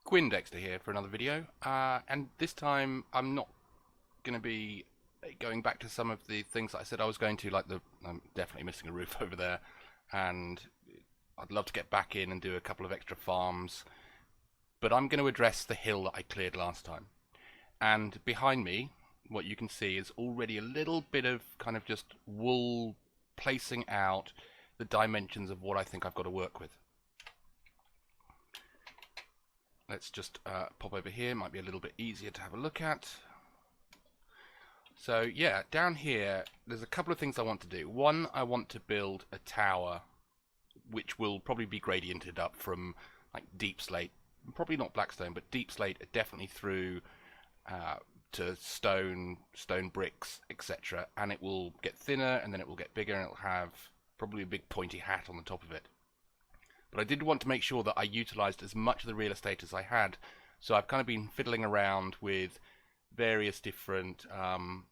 Dexter here for another video, and this time I'm not going to be going back to some of the things that I said I was going to, like I'm definitely missing a roof over there, and I'd love to get back in and do a couple of extra farms, but I'm going to address the hill that I cleared last time. And behind me, what you can see is already a little bit of kind of just wool placing out the dimensions of what I think I've got to work with. Let's just pop over here, might be a little bit easier to have a look at. So yeah, down here there's a couple of things I want to do. One, I want to build a tower which will probably be gradiented up from like deep slate, probably not blackstone, but deep slate definitely through to stone bricks, etc. And it will get thinner, and then it will get bigger, and it'll have probably a big pointy hat on the top of it. But I did want to make sure that I utilized as much of the real estate as I had, so I've kind of been fiddling around with various different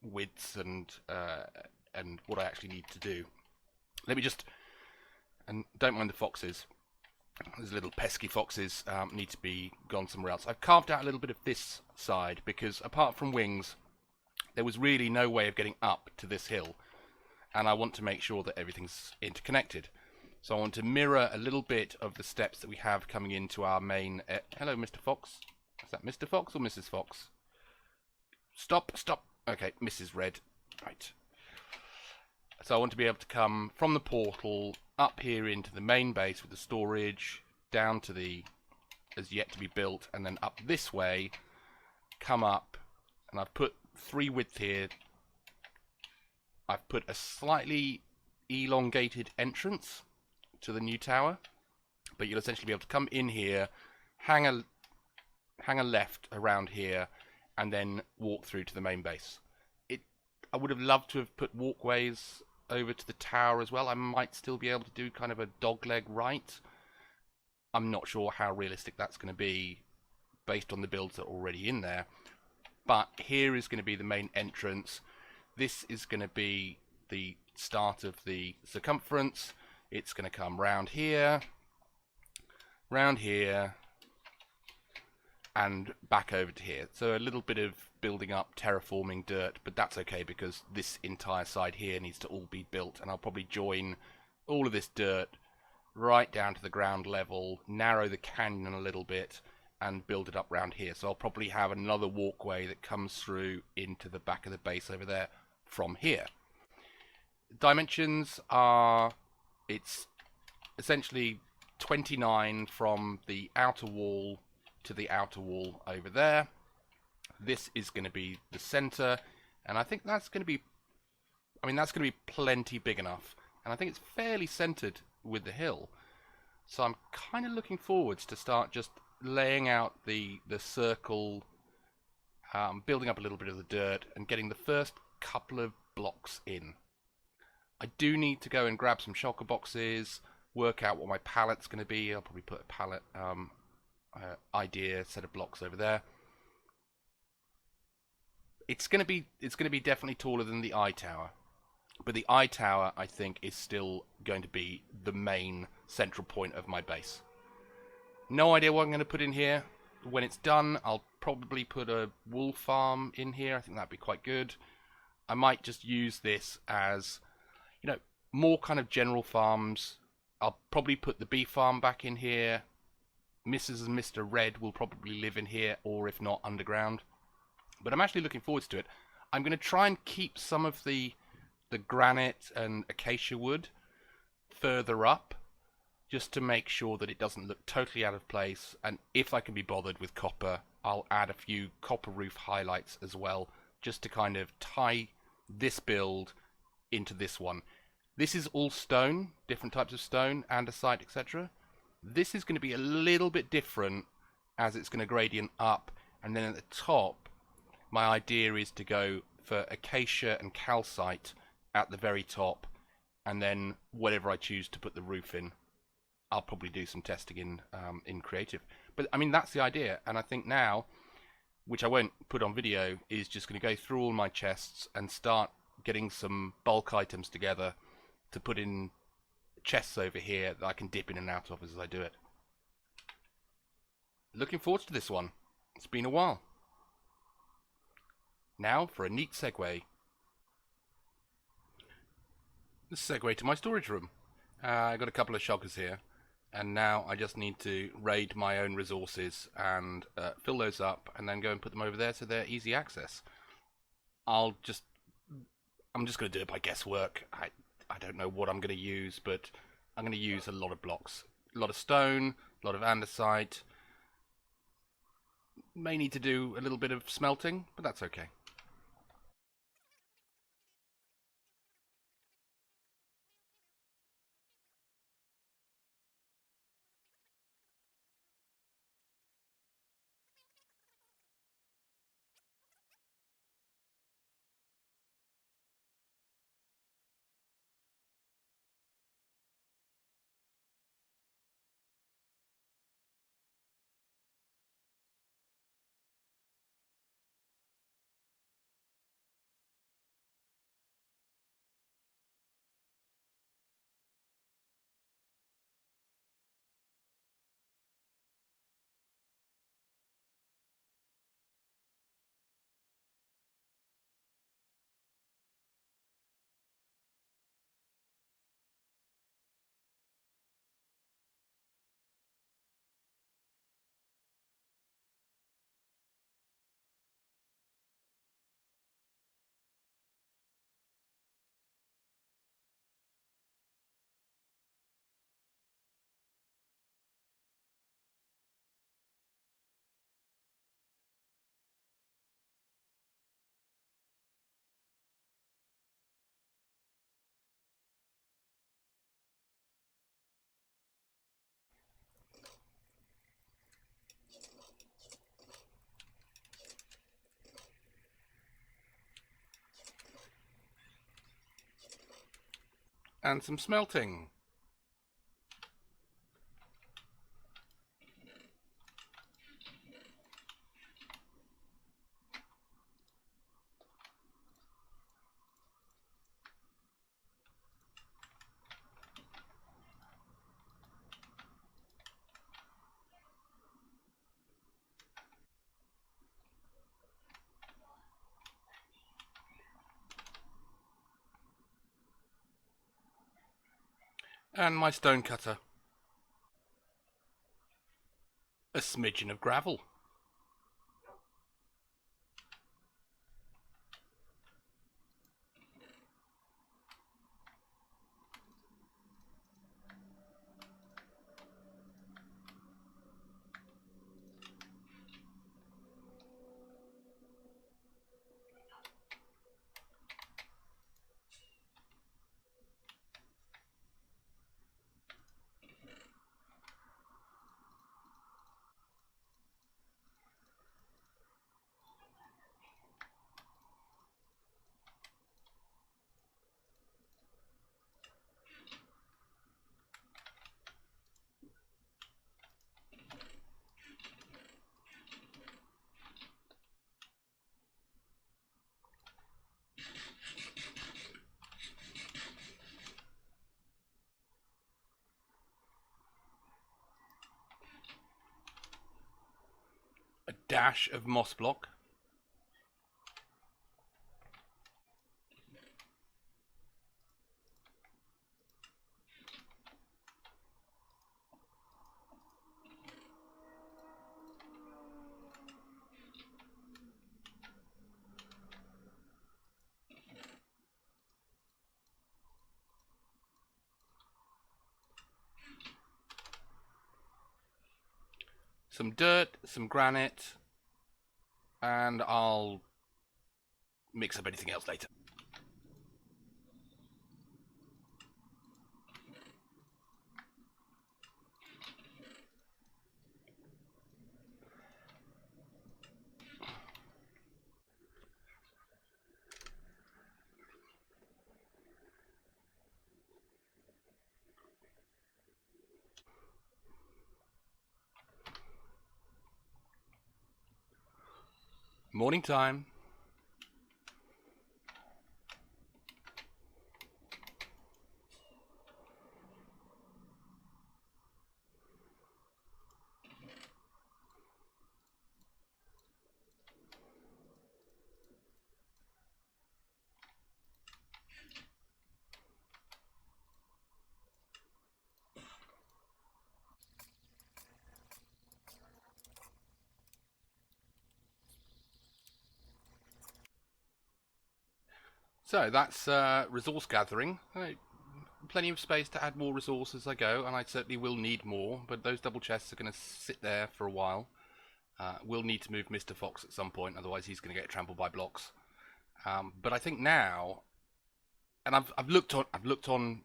widths and what I actually need to do. Let me just, and don't mind the foxes, those little pesky foxes need to be gone somewhere else. I've carved out a little bit of this side because apart from wings there was really no way of getting up to this hill, and I want to make sure that everything's interconnected. So I want to mirror a little bit of the steps that we have coming into our main... hello, Mr. Fox. Is that Mr. Fox or Mrs. Fox? Stop. Okay, Mrs. Red. Right. So I want to be able to come from the portal up here into the main base with the storage, down to the as yet to be built, and then up this way, come up, and I've put 3 width here. I've put a slightly elongated entrance to the new tower, but you'll essentially be able to come in here, hang a left around here, and then walk through to the main base. I would have loved to have put walkways over to the tower as well. I might still be able to do kind of a dogleg right. I'm not sure how realistic that's going to be based on the builds that are already in there. But here is going to be the main entrance. This is going to be the start of the circumference. It's going to come round here, and back over to here. So a little bit of building up, terraforming dirt, but that's okay because this entire side here needs to all be built, and I'll probably join all of this dirt right down to the ground level, narrow the canyon a little bit, and build it up round here. So I'll probably have another walkway that comes through into the back of the base over there from here. Dimensions are... it's essentially 29 from the outer wall to the outer wall over there. This is going to be the center, and I think that's going to be, that's going to be plenty big enough, and I think it's fairly centered with the hill. So I'm kind of looking forwards to start just laying out the circle, building up a little bit of the dirt, and getting the first couple of blocks in. I do need to go and grab some shulker boxes, work out what my pallet's going to be. I'll probably put a pallet idea set of blocks over there. It's going to be definitely taller than the eye tower, but the eye tower I think is still going to be the main central point of my base. No idea what I'm going to put in here. When it's done, I'll probably put a wool farm in here. I think that'd be quite good. I might just use this as, more kind of general farms. I'll probably put the bee farm back in here. Mrs. and Mr. Red will probably live in here, or if not, underground. But I'm actually looking forward to it. I'm going to try and keep some of the granite and acacia wood further up, just to make sure that it doesn't look totally out of place. And if I can be bothered with copper, I'll add a few copper roof highlights as well, just to kind of tie this build into this one. This is all stone, different types of stone, andesite, etc. This is going to be a little bit different as it's going to gradient up, and then at the top my idea is to go for acacia and calcite at the very top, and then whatever I choose to put the roof in, I'll probably do some testing in creative. But that's the idea, and I think now, which I won't put on video, is just going to go through all my chests and start getting some bulk items together to put in chests over here that I can dip in and out of as I do it. Looking forward to this one. It's been a while. Now for a neat segue. The segue to my storage room. I got a couple of shoggers here, and now I just need to raid my own resources and fill those up, and then go and put them over there so they're easy access. I'm just going to do it by guesswork. I don't know what I'm going to use, but I'm going to use a lot of blocks, a lot of stone, a lot of andesite. May need to do a little bit of smelting, but that's okay. And some smelting. And my stone cutter. A smidgen of gravel. A dash of moss block. Some dirt, some granite, and I'll mix up anything else later. Morning time. So that's resource gathering. Plenty of space to add more resource as I go, and I certainly will need more, but those double chests are going to sit there for a while. We'll need to move Mr. Fox at some point, otherwise he's going to get trampled by blocks. But I think now, and I've looked on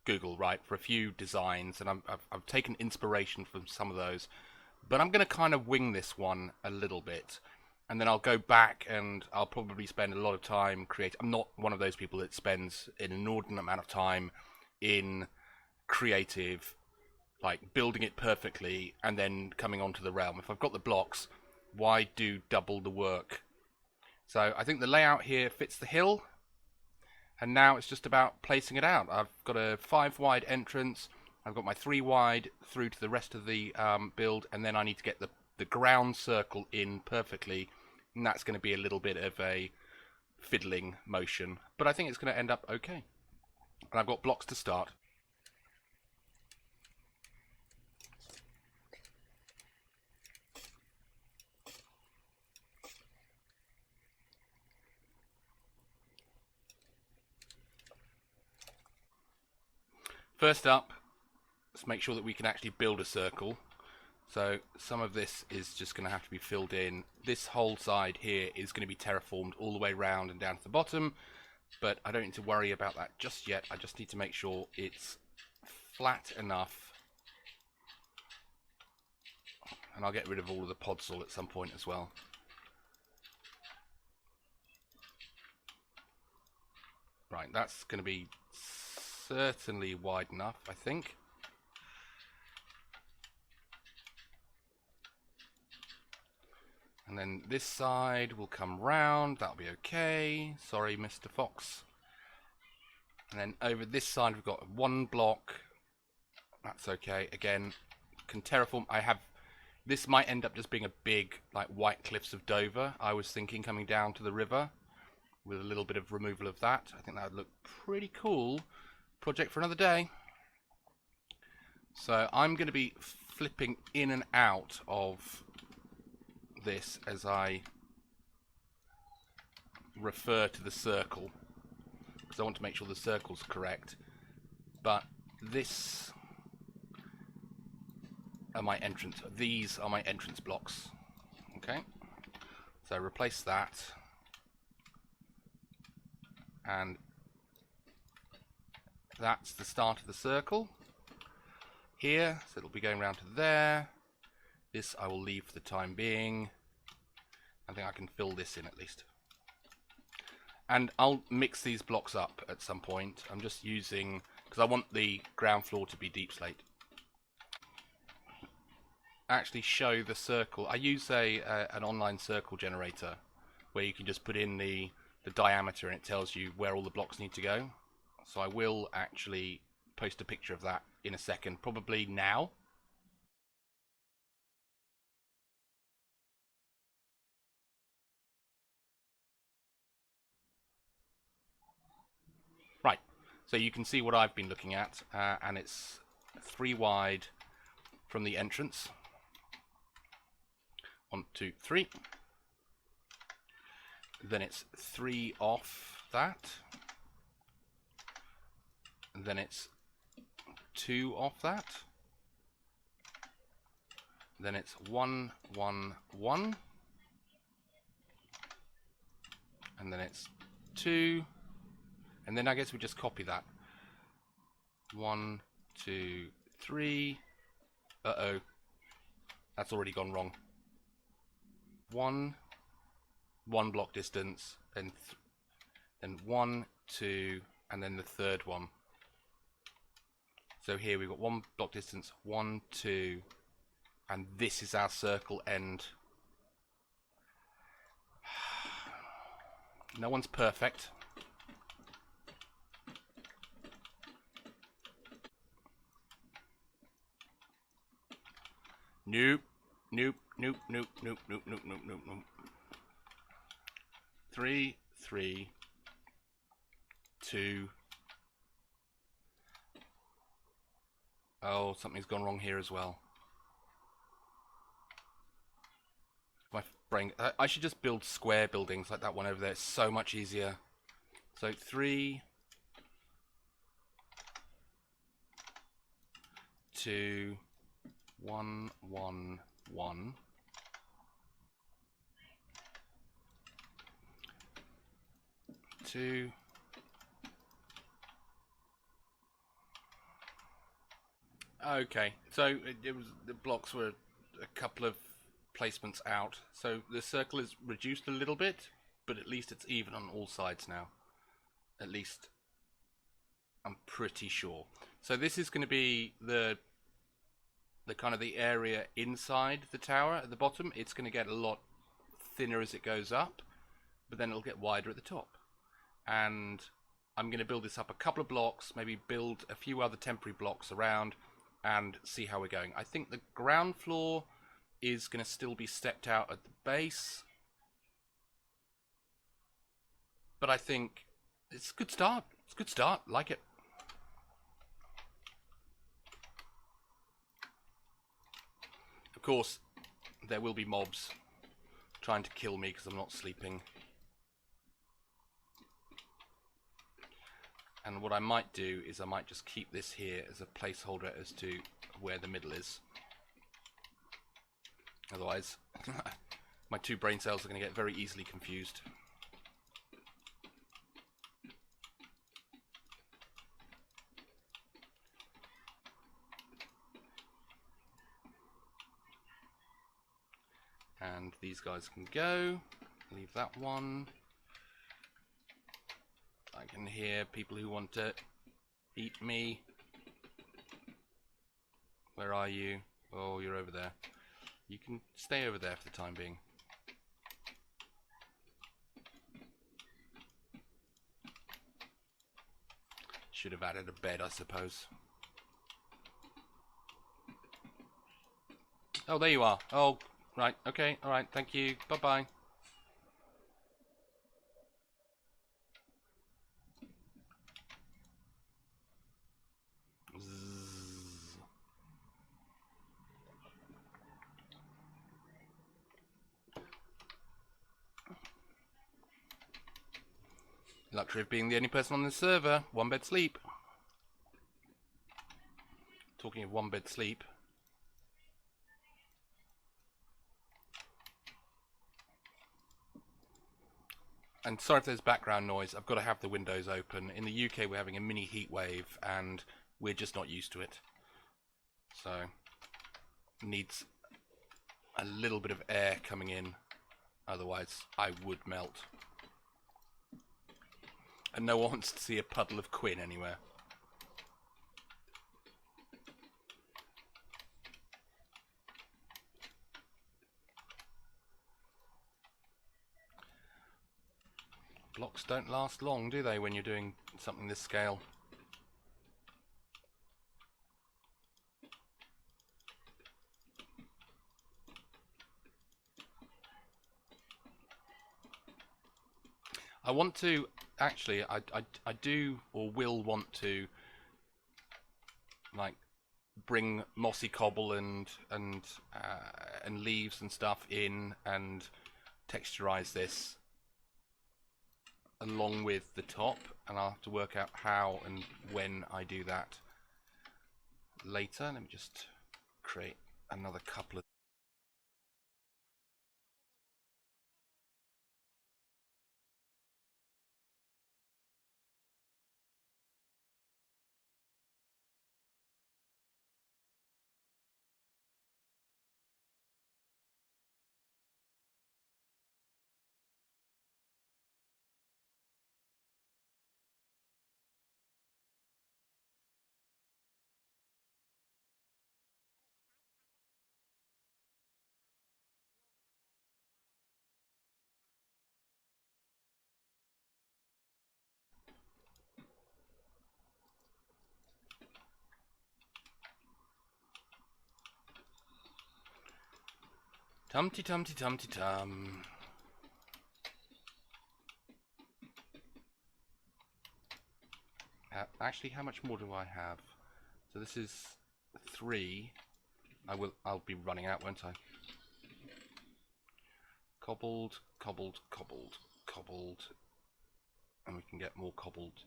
Google, right, for a few designs, and I've taken inspiration from some of those, but I'm going to kind of wing this one a little bit, and then I'll go back and I'll probably spend a lot of time I'm not one of those people that spends an inordinate amount of time in creative, like building it perfectly and then coming onto the realm. If I've got the blocks, why do double the work? So I think the layout here fits the hill, and now it's just about placing it out. I've got a 5 wide entrance, I've got my 3 wide through to the rest of the build, and then I need to get the ground circle in perfectly, and that's going to be a little bit of a fiddling motion, but I think it's going to end up okay. And I've got blocks to start. First up, let's make sure that we can actually build a circle. So some of this is just going to have to be filled in. This whole side here is going to be terraformed all the way around and down to the bottom, but I don't need to worry about that just yet. I just need to make sure it's flat enough, and I'll get rid of all of the podzol at some point as well. Right, that's going to be certainly wide enough, I think. And then this side will come round, that'll be okay. Sorry, Mr. Fox. And then over this side we've got 1 block. That's okay. Again, can terraform. This might end up just being a big, like, white cliffs of Dover, I was thinking, coming down to the river with a little bit of removal of that. I think that would look pretty cool. Project for another day. So I'm going to be flipping in and out of this as I refer to the circle, because I want to make sure the circle's correct. But this are my entrance. These are my entrance blocks. Okay, so replace that, and that's the start of the circle here, so it'll be going around to there. This I will leave for the time being. I think I can fill this in at least. And I'll mix these blocks up at some point. I'm just using, because I want the ground floor to be deep slate. Actually show the circle. I use an online circle generator where you can just put in the diameter and it tells you where all the blocks need to go. So I will actually post a picture of that in a second, probably now. Right, so you can see what I've been looking at, and it's 3 wide from the entrance. 1, 2, 3. Then it's 3 off that. And then it's 2 off that. Then it's 1, 1, 1. And then it's 2. And then I guess we just copy that. 1, 2, 3. Uh-oh. That's already gone wrong. 1 block distance, then 1, 2, and then the third one. So here we've got 1 block distance, 1, 2, and this is our circle end. No one's perfect. Nope. Nope. Nope. Nope. Nope. Nope. Nope. Nope. Nope. Nope. 3, 3, 2. Oh, something's gone wrong here as well. My brain. I should just build square buildings like that one over there. It's so much easier. So 3, 2, 1, 1, 1. Two. Okay, so it was the blocks were a couple of placements out, so the circle is reduced a little bit, but at least it's even on all sides now. At least I'm pretty sure. So this is going to be the kind of the area inside the tower at the bottom. It's going to get a lot thinner as it goes up, but then it'll get wider at the top. And I'm going to build this up a couple of blocks, maybe build a few other temporary blocks around, and see how we're going. I think the ground floor is going to still be stepped out at the base, but I think it's a good start. It's a good start. Like it. Of course, there will be mobs trying to kill me because I'm not sleeping. And what I might do is I might just keep this here as a placeholder as to where the middle is. Otherwise, my two brain cells are going to get very easily confused. And these guys can go. Leave that one. I can hear people who want to eat me. Where are you? Oh, you're over there. You can stay over there for the time being. Should have added a bed, I suppose. Oh, there you are. Oh, right. Okay. All right. Thank you. Bye-bye. Luxury of being the only person on the server. One bed sleep. Talking of one bed sleep. And sorry if there's background noise. I've got to have the windows open. In the UK, we're having a mini heat wave, and we're just not used to it. So, needs a little bit of air coming in. Otherwise, I would melt. And no one wants to see a puddle of Quinn anywhere. Blocks don't last long, do they, when you're doing something this scale? I want to, actually, I do or will want to, like, bring mossy cobble and leaves and stuff in and texturize this along with the top, and I'll have to work out how and when I do that later. Let me just create another couple of tum-ty-tum-ty-tum-ty-tum. Actually, how much more do I have? So this is 3. I'll be running out, won't I? Cobbled, cobbled, cobbled, cobbled. And we can get more cobbled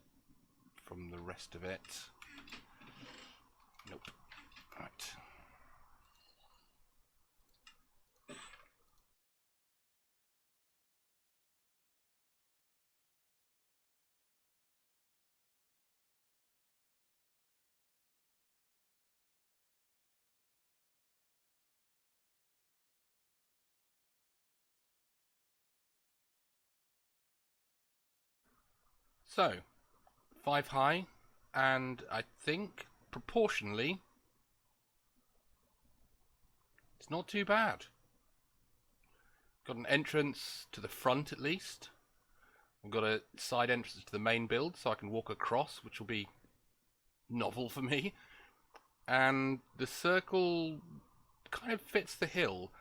from the rest of it. Nope. Right. So, 5 high, and I think proportionally it's not too bad. Got an entrance to the front at least. I've got a side entrance to the main build so I can walk across, which will be novel for me. And the circle kind of fits the hill.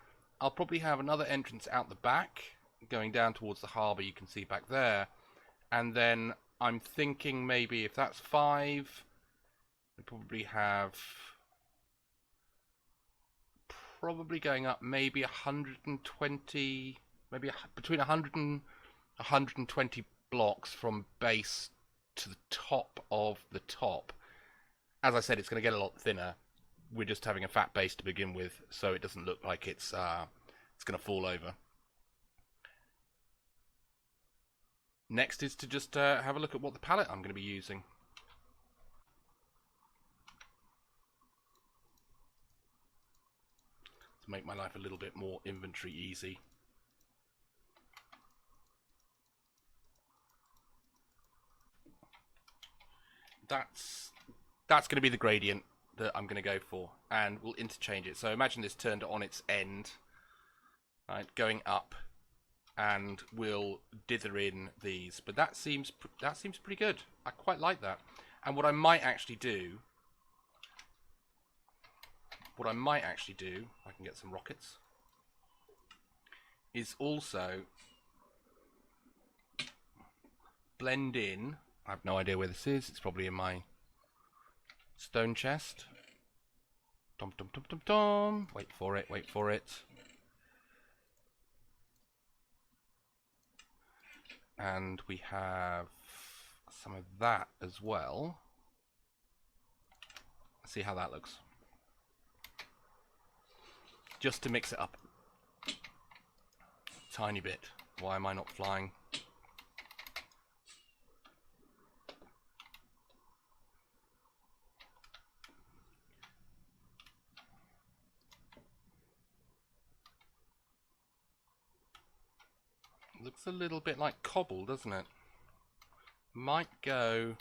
I'll probably have another entrance out the back, going down towards the harbour you can see back there. And then I'm thinking maybe if that's 5, we probably have going up maybe 120, maybe between 100 and 120 blocks from base to the top of the top. As I said, it's going to get a lot thinner. We're just having a fat base to begin with, so it doesn't look like it's going to fall over. Next is to just have a look at what the palette I'm going to be using. To make my life a little bit more inventory easy. That's going to be the gradient that I'm going to go for, and we'll interchange it. So imagine this turned on its end, right, going up, and we'll dither in these. But that seems pretty good. I quite like that. And what I might actually do, if I can get some rockets, is also blend in. I have no idea where this is. It's probably in my stone chest. Dum dum dum dum dum. Wait for it. Wait for it. And we have some of that as well. Let's see how that looks. Just to mix it up. Tiny bit. Why am I not flying? Looks a little bit like cobble, doesn't it? Might go...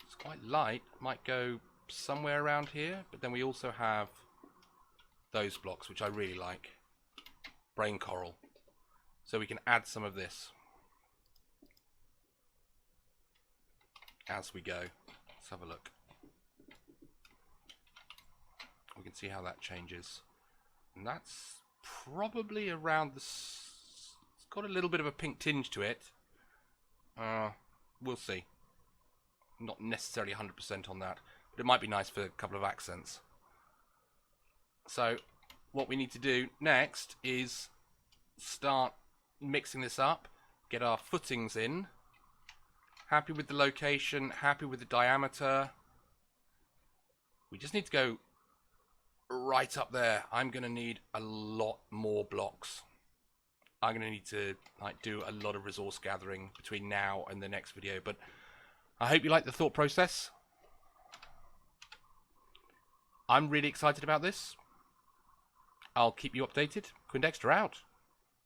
It's quite light. Might go somewhere around here. But then we also have those blocks, which I really like. Brain coral. So we can add some of this as we go. Let's have a look. We can see how that changes. And that's probably around the... It's got a little bit of a pink tinge to it. We'll see. Not necessarily 100% on that, but it might be nice for a couple of accents. So what we need to do next is start mixing this up, get our footings in. Happy with the location, happy with the diameter. We just need to go right up there. I'm going to need a lot more blocks. I'm going to need to do a lot of resource gathering between now and the next video, but I hope you like the thought process. I'm really excited about this. I'll keep you updated. Quindexter out.